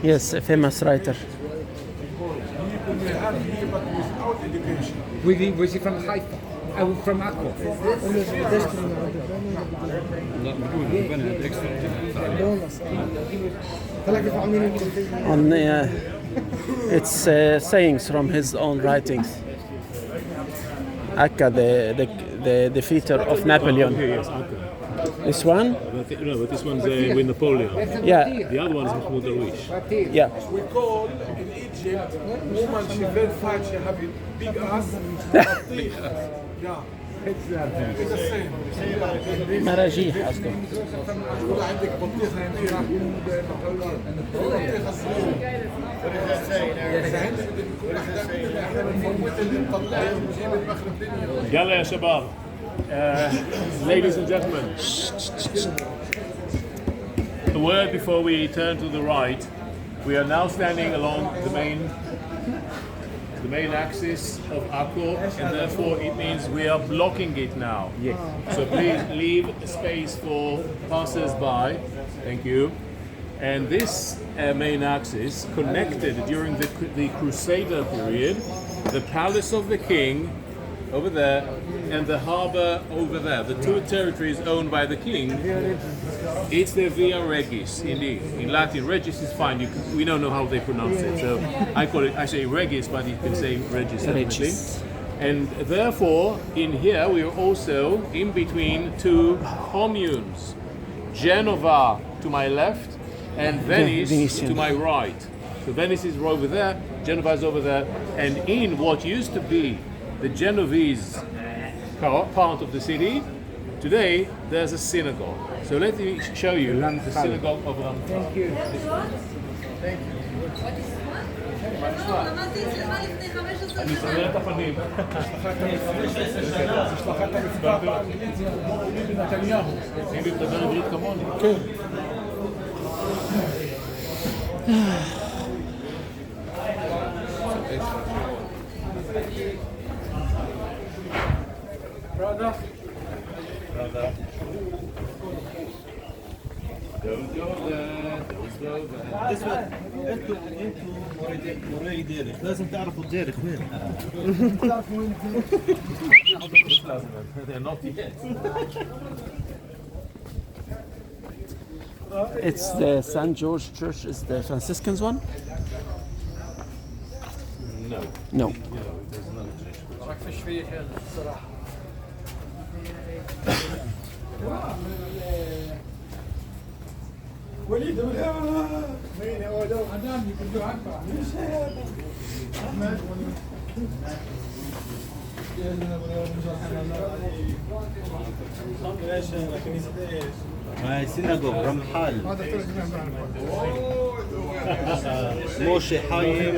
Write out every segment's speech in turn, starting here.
Yes, a famous writer. Was he from Haifa? From Akko? On it's sayings from his own writings. Akko, the defeater of Napoleon. Okay, yes, Akko. This one? But this one's with Napoleon. Yeah. The other one is Mahmoud Darwish. Yeah. We call in Egypt, woman, she very fat, she have a big ass. Yeah. It's the same. مراجيح قصده. تقول عندك بطيخة يعني راح بطيخة صغيرة. إذا عندك بيكون إحنا بنفوت اللي نطلعها ونجيب المخرب الدنيا. يلا يا شباب. Ladies and gentlemen, a word before we turn to the right. We are now standing along the main axis of Akko, and therefore it means we are blocking it now. Yes. So please leave space for passers-by. Thank you. And this main axis connected during the Crusader period the palace of the king over there and the harbor over there. The two territories owned by the king. It's the Via Regis, indeed. In Latin, Regis is fine. We don't know how they pronounce it, so I say Regis, but you can say Regis definitely. And therefore, in here we are also in between two communes, Genova to my left and Venice to my right. So Venice is over there, Genova is over there, and in what used to be the Genovese part of the city, today there's a synagogue. So let me show you the synagogue of Ramchal. Thank you. Thank you. אני סוגר את הפנים. השלכת המפגע באנגלית זה כמו ביבי נתניהו. ביבי מדבר עברית כמוני. כן. Brother. Don't go there, don't go there. اسمع انتوا موراي ديرك لازم تعرفوا ديرك وين. They're not yet. It's the St. George Church. Is the Franciscans one? No. No. There's no church. راك فيش فيه هذا الصراحة. وليد مين هو ده عدنان يقول له عنفع مش هذا احمد هاي سيناغوج رمحال موشي حايم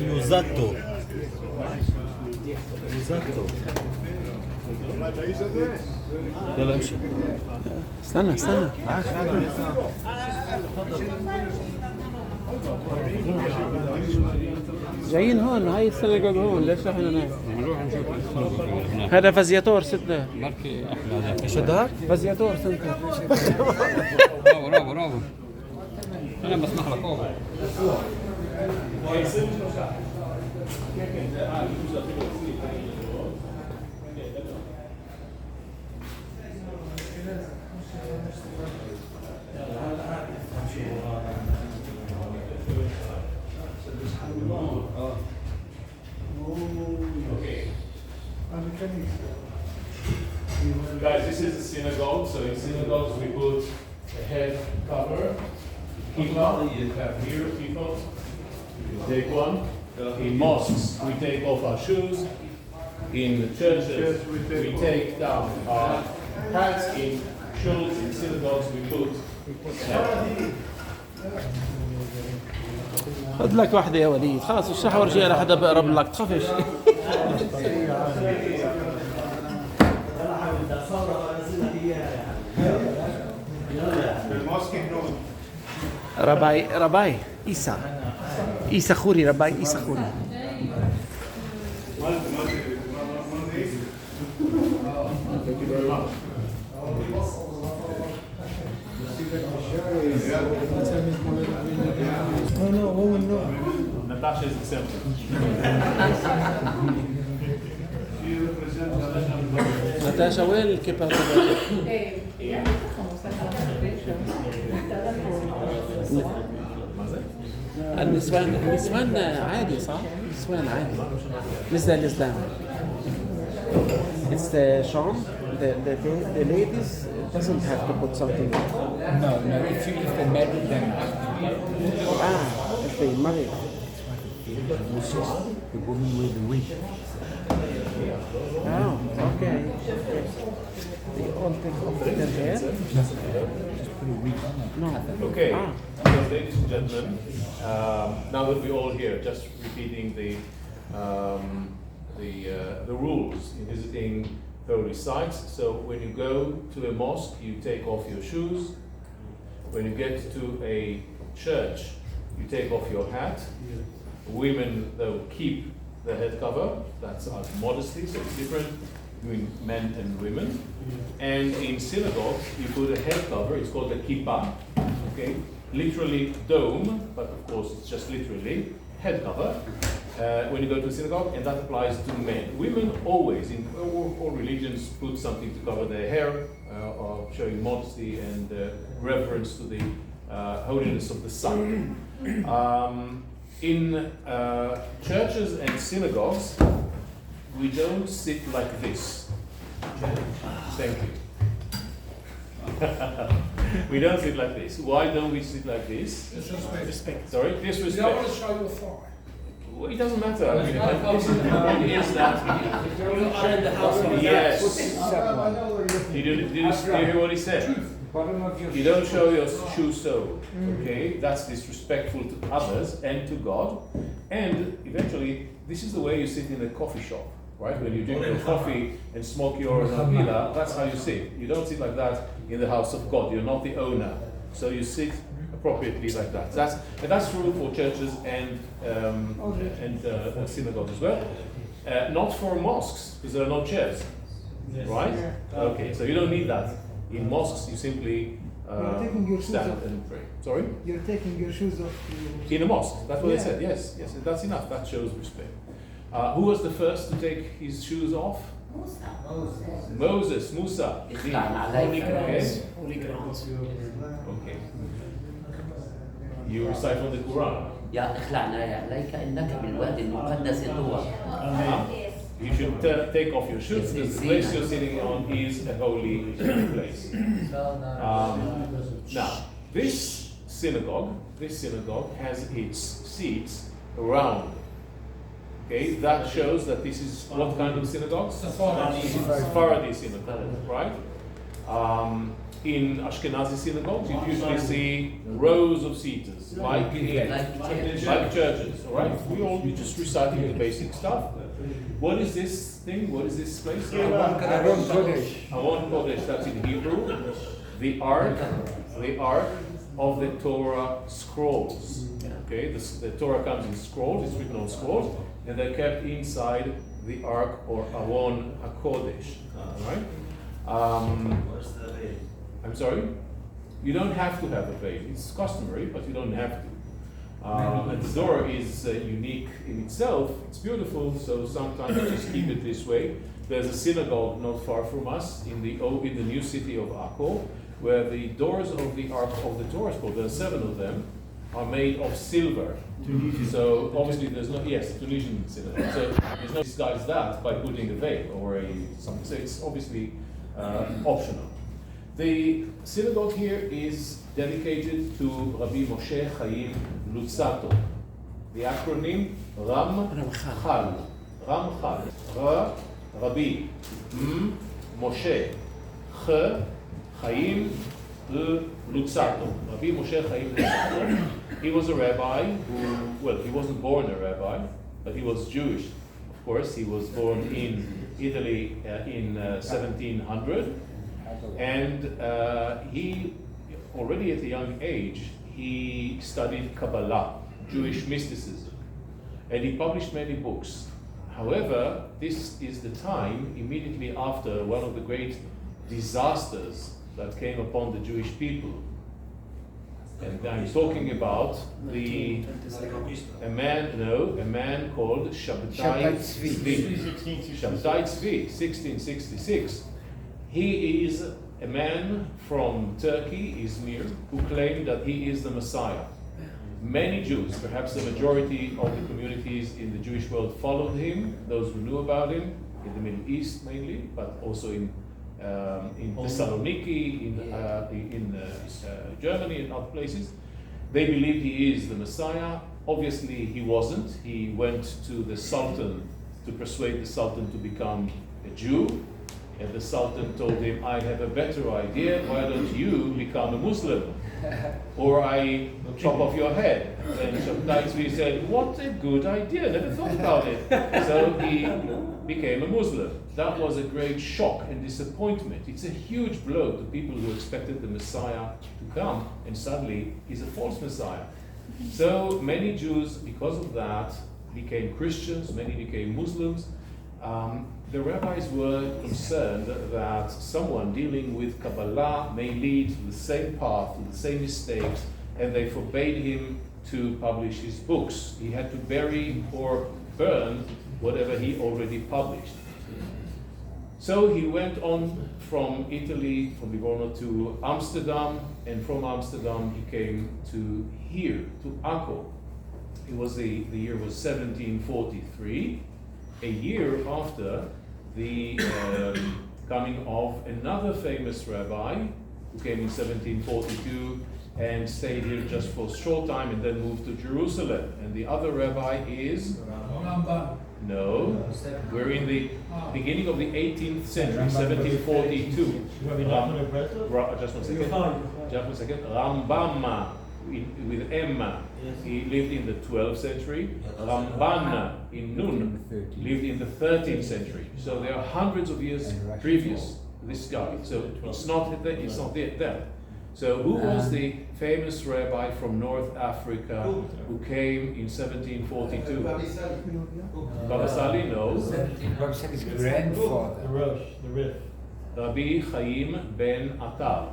يوزاتو يلا امشي استنى جايين هون. هاي السنغوج هون. ليش احنا هناك؟ نروح نشوف هناك. هذا فازياتور ستة. بركي احلى هذاك. ايش هذا؟ فازياتور سنتر. برافو برافو. انا بسمح لك اهو. Guys, this is a synagogue, so in synagogues we put a head cover. Kippah, you have here kippah. You take one. In mosques, we take off our shoes. In churches, we take down our hats. In shuls, in synagogues, we put خذ لك واحدة يا وليد. خلاص اشرح ورجع لحدا بقرب لك. تخافش. رباي عيسى خوري. رباي عيسى خوري. Natasha is accepted. Natasha, وين الكبر النسوان عادي صح؟ نسوان عادي. لسه It's the sham. The ladies doesn't have to put something. No, if they're married, then If they married. the woman with the wig. Oh, okay. They all take off their hair? No. Okay, so ladies and gentlemen, now that we're all here, just repeating the rules in visiting holy sites. So when you go to a mosque, you take off your shoes. When you get to a church, you take off your hat. Women, though, keep the head cover. That's out of modesty, so it's different between men and women. And in synagogues, you put a head cover. It's called a kippah. Okay, literally dome, but of course it's just literally head cover. When you go to a synagogue, and that applies to men. Women always, in all religions, put something to cover their hair, or showing modesty and reverence to the holiness of the sun. In churches and synagogues, we don't sit like this. Thank you. We don't sit like this. Why don't we sit like this? Disrespect. Sorry? You don't want Disrespect. to show your thigh. Well, it doesn't matter. I mean, this is the point is that yes. Did you hear what he said? You don't show your shoe sole. Okay, that's disrespectful to others and to God. And eventually, this is the way you sit in a coffee shop, right? When you drink your coffee and smoke your nabila, that's how you sit. You don't sit like that in the house of God. You're not the owner, so you sit appropriately like that. That's true for churches and synagogues as well. Not for mosques, because there are no chairs, right? Okay, so you don't need that. In mosques, you simply taking your shoes stand off. and pray. Sorry? You're taking your shoes off. In a mosque, that's what they said. Yes, that's enough. That shows respect. Who was the first to take his shoes off? Moses, Musa. Holy grounds. Okay. You recite from the Quran. يا اخلعنا عليك انك بالوادي المقدس طوى. You should take off your shoes because the place you're sitting on is a holy place. Now, this synagogue has its seats around. Okay, that shows that this is what kind of synagogue? Sephardi synagogue, right? In Ashkenazi synagogues, you usually see rows of seaters, like churches. All right, we just reciting the basic stuff. What is this thing? What is this place? Aron Kodesh. Aron Kodesh. That's in Hebrew. The ark of the Torah scrolls. Okay, the Torah comes in scrolls. It's written on scrolls, and they're kept inside the ark or Aron HaKodesh. All right. I'm sorry? You don't have to have a veil. It's customary, but you don't have to. And the door is unique in itself. It's beautiful, so sometimes we just keep it this way. There's a synagogue not far from us in the new city of Akko, where the doors of the Ark of the Torah, there are 7 of them, are made of silver. So obviously there's no, Tunisian synagogue. So there's no disguise that by putting a veil or something. So it's obviously optional. The synagogue here is dedicated to Rabbi Moshe Chaim Luzzatto. The acronym Ramchal. Ramchal. Rabbi Moshe Chaim Luzzatto. Rabbi Moshe Chaim Luzzatto. He was a rabbi who, he wasn't born a rabbi, but he was Jewish. Of course, he was born in Italy in 1700. And he, already at a young age, he studied Kabbalah, Jewish mysticism, and he published many books. However, this is the time immediately after one of the great disasters that came upon the Jewish people, And I'm talking about a man called Shabtai Tzvi. Shabtai Tzvi, 1666. He is a man from Turkey, Izmir, who claimed that he is the Messiah. Many Jews, perhaps the majority of the communities in the Jewish world, followed him, those who knew about him, in the Middle East mainly, but also in Thessaloniki, in Germany and other places. They believed he is the Messiah. Obviously he wasn't. He went to the Sultan to persuade the Sultan to become a Jew. And the Sultan told him, I have a better idea, why don't you become a Muslim? Or I chop off your head. And Shabtai Tzvi said, what a good idea, never thought about it. So he became a Muslim. That was a great shock and disappointment. It's a huge blow to people who expected the Messiah to come, and suddenly he's a false Messiah. So many Jews, because of that, became Christians, many became Muslims. The rabbis were concerned that someone dealing with Kabbalah may lead to the same path, to the same mistakes, and they forbade him to publish his books. He had to bury or burn whatever he already published. So he went on from Italy, from Livorno to Amsterdam, and from Amsterdam he came to here, to Akko. The year was 1743, a year after the coming of another famous rabbi who came in 1742 and stayed here just for a short time and then moved to Jerusalem. And the other rabbi is? No, we're in the beginning of the 18th century, 1742. Just one second. Rambam, with Emma, he lived in the 12th century. Ramban in Nun lived in the 13th century. So they are hundreds of years previous to this guy. So it's not there. So who was the famous rabbi from North Africa who came in 1742? Baba Sali, no. Rabbi Sali's grandfather. Rabbi Chaim ben Attar.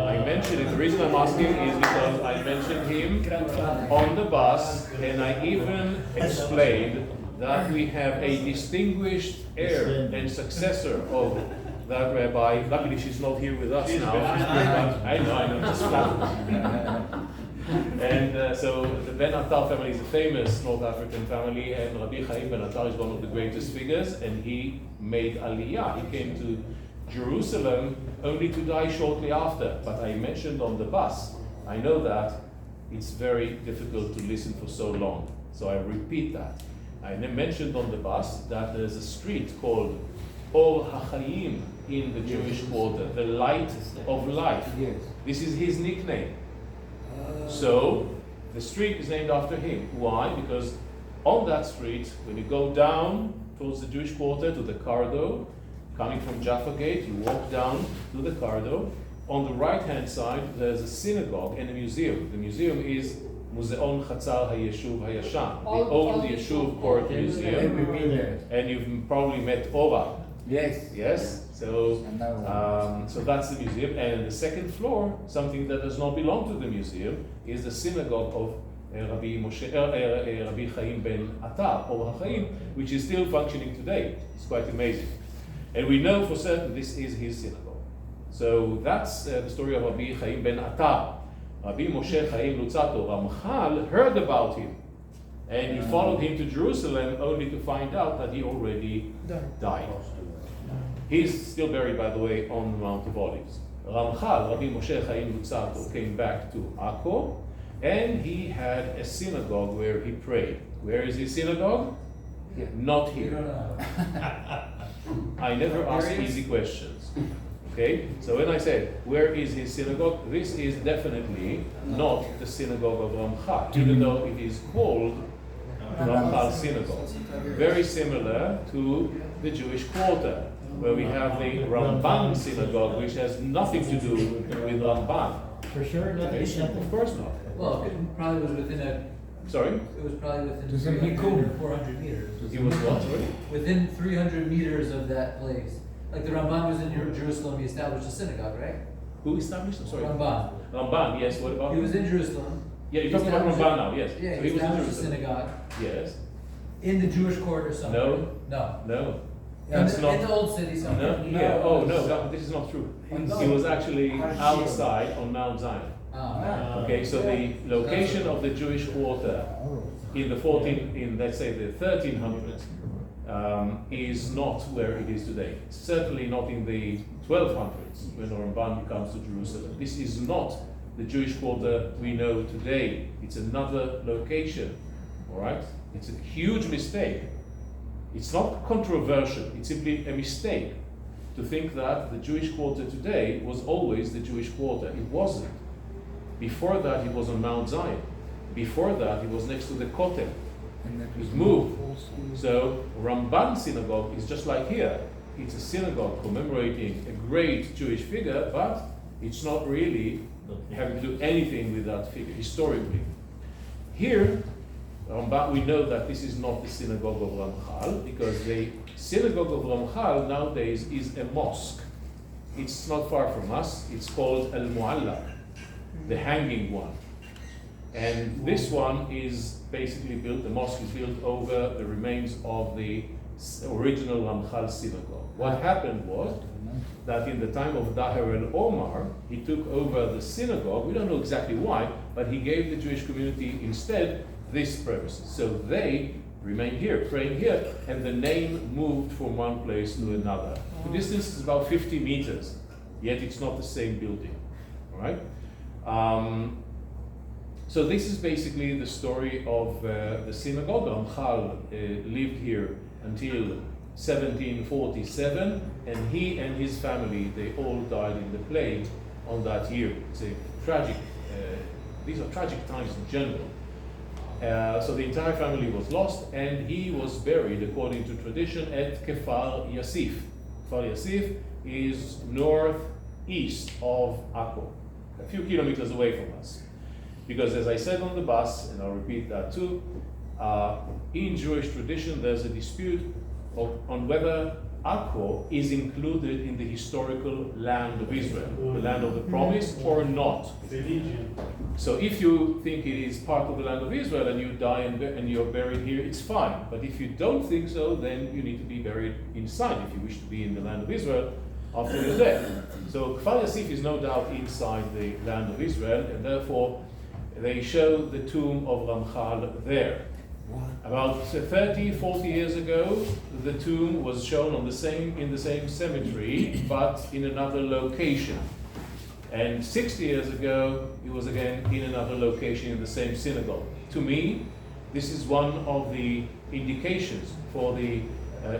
I mentioned it. The reason I'm asking is because I mentioned him on the bus, and I even explained that we have a distinguished heir and successor of that rabbi. Luckily, she's not here with us now. I know, just And so the Ben Attar family is a famous North African family, and Rabbi Chaim ben Attar is one of the greatest figures, and he made Aliyah. He came to Jerusalem only to die shortly after. But I mentioned on the bus, I know that it's very difficult to listen for so long, so I repeat that. I mentioned on the bus that there's a street called Or HaChaim in the Jewish quarter, the light of life. This is his nickname. So the street is named after him. Why? Because on that street, when you go down towards the Jewish quarter to the Cardo, coming from Jaffa Gate, you walk down to the Cardo. On the right-hand side, there's a synagogue and a museum. The museum is Muzeon Chatzar HaYeshuv HaYashan, the old Yeshuv Court Museum. And you've probably met Ora. Yes? So that's the museum. And the second floor, something that does not belong to the museum, is the synagogue of Rabbi Chaim ben Attar, or HaChaim, which is still functioning today. It's quite amazing. And we know for certain this is his synagogue. So that's the story of Rabbi Chaim ben Attar. Rabbi Moshe Chaim Lutzato, Ramchal, heard about him. And he followed him to Jerusalem only to find out that he already died. He's still buried, by the way, on the Mount of Olives. Ramchal, Rabbi Moshe Chaim Lutzato, came back to Akko, and he had a synagogue where he prayed. Where is his synagogue? Not here. I never ask easy questions. Okay? So when I say, where is his synagogue? This is definitely not the synagogue of Ramchal, even though it is called Ramchal synagogue. Very similar to the Jewish quarter, where we have the Ramban synagogue, which has nothing to do with Ramban. For sure, not Of course not. Well, it probably was within a. Sorry? It was probably within Does it 300 or 400 meters. It was what? Sorry? Within 300 meters of that place. Like the Ramban was in Jerusalem, he established a synagogue, right? Who established? I'm sorry. Ramban. Ramban, yes. What about He him? was in Jerusalem. Yeah, you're talking about Established- Ramban now, yes. Yeah, So he he was in established a Jerusalem. synagogue Yes. in the Jewish quarter somewhere. No. No. No. In That's the, not. in the old city somewhere. No. Yeah. Oh no, this is not true. He was actually outside on Mount Zion. Ah. Okay, so the location of the Jewish quarter in the 14, in let's say the 1300s, is not where it is today. Certainly not in the 1200s when Ramban comes to Jerusalem. This is not the Jewish quarter we know today. It's another location. All right, it's a huge mistake. It's not controversial. It's simply a mistake to think that the Jewish quarter today was always the Jewish quarter. It wasn't. Before that, it was on Mount Zion. Before that, it was next to the Kotel. It was moved. So Ramban synagogue is just like here. It's a synagogue commemorating a great Jewish figure, but it's not really having to do anything with that figure historically. Here, Ramban, we know that this is not the synagogue of Ramchal, because the synagogue of Ramchal nowadays is a mosque. It's not far from us. It's called Al Mu'allaq, the hanging one. And this one is basically built, the mosque is built over the remains of the original Ramchal synagogue. What happened was that in the time of Daher el-Omar, he took over the synagogue. We don't know exactly why, but he gave the Jewish community instead this premises. So they remained here, praying here, and the name moved from one place to another. The distance is about 50 meters, yet it's not the same building. All right? So this is basically the story of the synagogue. Ramchal lived here until 1747, and he and his family, they all died in the plague on that year. It's a tragic, these are tragic times in general. So the entire family was lost, and he was buried, according to tradition, at Kfar Yassif. Kfar Yassif is northeast of Akko, a few kilometers away from us. Because as I said on the bus, and I'll repeat that too, in Jewish tradition there's a dispute on whether Akko is included in the historical land of Israel, the land of the promise, or not. So if you think it is part of the land of Israel and you die and you're buried here, it's fine. But if you don't think so, then you need to be buried inside if you wish to be in the land of Israel after your death. So Kfar Yassif is no doubt inside the land of Israel, and therefore they show the tomb of Ramchal there. About 30, 40 years ago, the tomb was shown in the same cemetery, but in another location. And 60 years ago, it was again in another location in the same synagogue. To me, this is one of the indications for the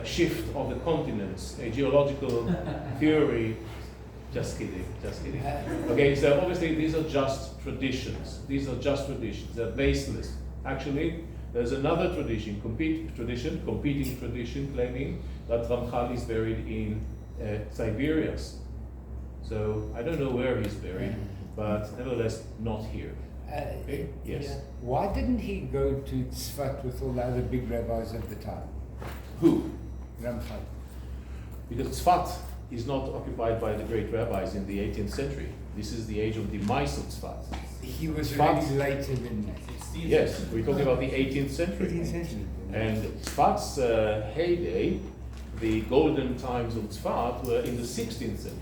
shift of the continents, a geological theory. Just kidding, just kidding. Okay, so obviously these are just traditions. These are just traditions. They're baseless. Actually, there's another tradition, competing tradition, claiming that Ramchal is buried in Tiberias. So I don't know where he's buried, but nevertheless not here. Okay? Yes. Why didn't he go to Tzfat with all the other big rabbis of the time? Who? Ramchal. Because Tzfat is not occupied by the great rabbis in the 18th century. This is the age of demise of Tzfat. He was Tzfat. already later than that. Yes, we're talking about the 18th century. 18th century. And Tzfat's heyday, the golden times of Tzfat, were in the 16th century.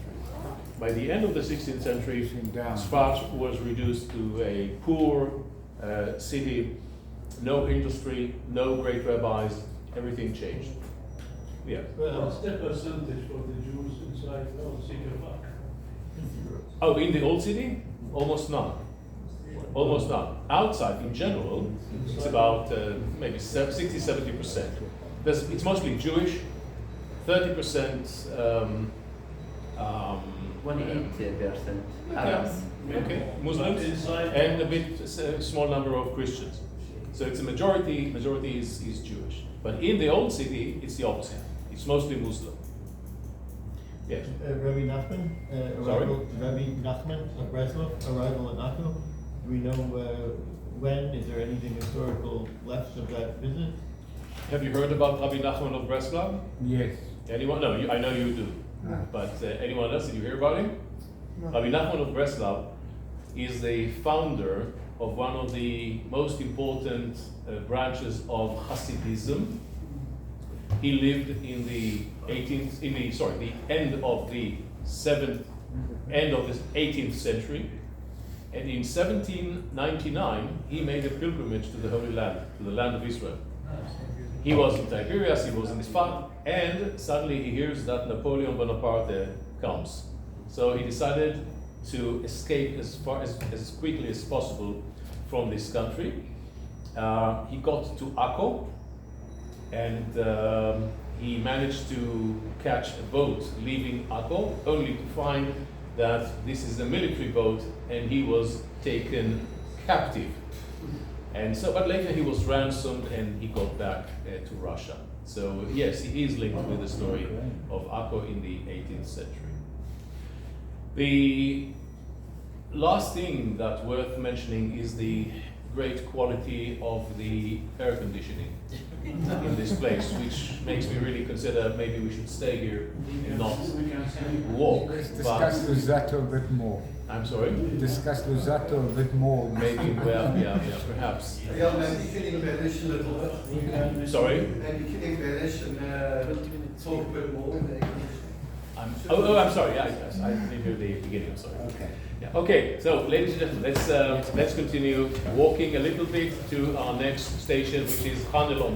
By the end of the 16th century, Tzfat was reduced to a poor city, no industry, no great rabbis, everything changed. Yeah. What's the percentage of the Jews inside the city of Akko? Oh, in the old city? Almost none. Almost none. Outside, in general, it's about maybe 60-70%. It's mostly Jewish, 30% 28% Arabs. okay, Muslims, and a bit small number of Christians. So it's a majority is Jewish. But in the old city, it's the opposite. It's mostly Muslim. Yes. Rabbi Nachman, Rabbi Nachman of Breslov, arrival in Akko. Do we know when? Is there anything historical left of that visit? Have you heard about Rabbi Nachman of Breslov? Yes. Anyone? No, I know you do. But anyone else? Did you hear about him? Rabbi Nachman of Breslav is the founder of one of the most important branches of Hasidism. He lived in the the end of the 18th century, and in 1799 he made a pilgrimage to the Holy Land, to the land of Israel. He was in Tiberias, he was in Sfat, and suddenly he hears that Napoleon Bonaparte comes. So he decided to escape as quickly as possible from this country. He got to Akko, and he managed to catch a boat leaving Akko, only to find that this is a military boat, and he was taken captive. And so, but later he was ransomed and he got back to Russia. So yes, he is linked with the story of Akko in the 18th century. The last thing that's worth mentioning is the great quality of the air conditioning in this place, which makes me really consider maybe we should stay here and not walk. Let's discuss Luzzatto a bit more. I'm sorry? Discuss Luzzatto a bit more. Maybe, well, yeah, perhaps. Sorry? I'm sorry. Yeah, I didn't hear the beginning. I'm sorry. Okay. Yeah. Okay. So, ladies and gentlemen, let's continue walking a little bit to our next station, which is Hanelon.